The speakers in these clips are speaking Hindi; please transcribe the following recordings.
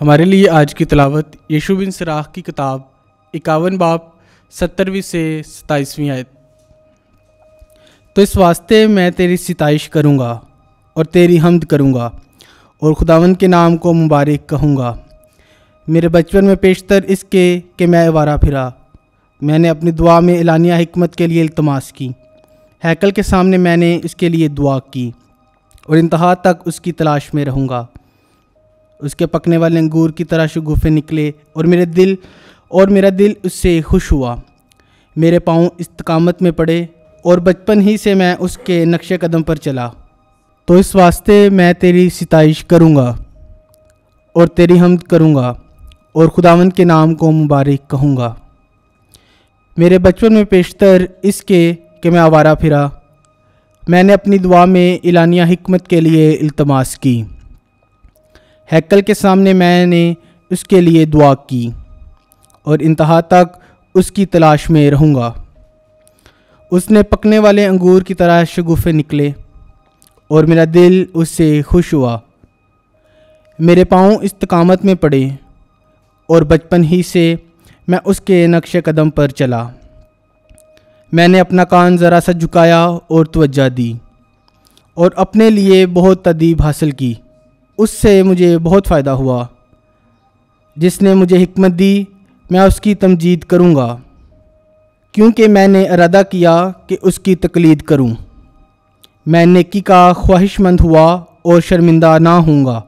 हमारे लिए आज की तिलावत यीशु बिन सराह की किताब 51 बाब 17वीं से 27वीं आयत। तो इस वास्ते मैं तेरी सिताइश करूँगा और तेरी हम्द करूँगा और खुदावंद के नाम को मुबारक कहूँगा। मेरे बचपन में पेशतर इसके कि मैं आवारा फिरा। मैंने अपनी दुआ में एलानिया हिकमत के लिए इल्तमास की। हैकल के सामने मैंने इसके लिए दुआ की और इंतहा तक उसकी तलाश में रहूँगा। उसके पकने वाले अंगूर की तरह शगुफ़े निकले और मेरा दिल उससे खुश हुआ। मेरे पाँव इस्तकामत में पड़े और बचपन ही से मैं उसके नक्शे कदम पर चला। तो इस वास्ते मैं तेरी सिताइश करूँगा और तेरी हम्द करूँगा और खुदावंद के नाम को मुबारक कहूँगा। मेरे बचपन में पेशतर इसके कि मैं आवारा फिरा। मैंने अपनी दुआ में एलानिया हिकमत के लिए इल्तमास की। हैकल के सामने मैंने उसके लिए दुआ की और इंतहा तक उसकी तलाश में रहूँगा। उसने पकने वाले अंगूर की तरह शगुफ़े निकले और मेरा दिल उससे खुश हुआ। मेरे पाँव इस्तकामत में पड़े और बचपन ही से मैं उसके नक्शे कदम पर चला। मैंने अपना कान ज़रा सा झुकाया और तवज्जो दी और अपने लिए बहुत तदीब हासिल की। उससे मुझे बहुत फ़ायदा हुआ। जिसने मुझे हिकमत दी मैं उसकी तमजीद करूँगा, क्योंकि मैंने इरादा किया कि उसकी तकलीद करूँ। मैं नेकी का ख्वाहिशमंद हुआ और शर्मिंदा ना होऊंगा।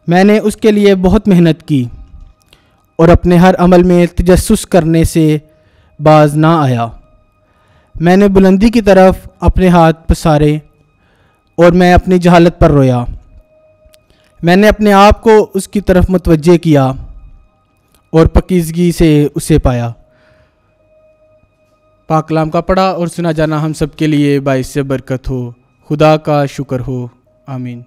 मैंने उसके लिए बहुत मेहनत की और अपने हर अमल में तजस्सुस करने से बाज ना आया। मैंने बुलंदी की तरफ अपने हाथ पसारे और मैं अपनी जहालत पर रोया। मैंने अपने आप को उसकी तरफ मुतवज्जे किया और पकीज़गी से उसे पाया। पाक कलाम का पढ़ा और सुना जाना हम सब के लिए बाइस से बरकत हो। खुदा का शुक्र हो। आमीन।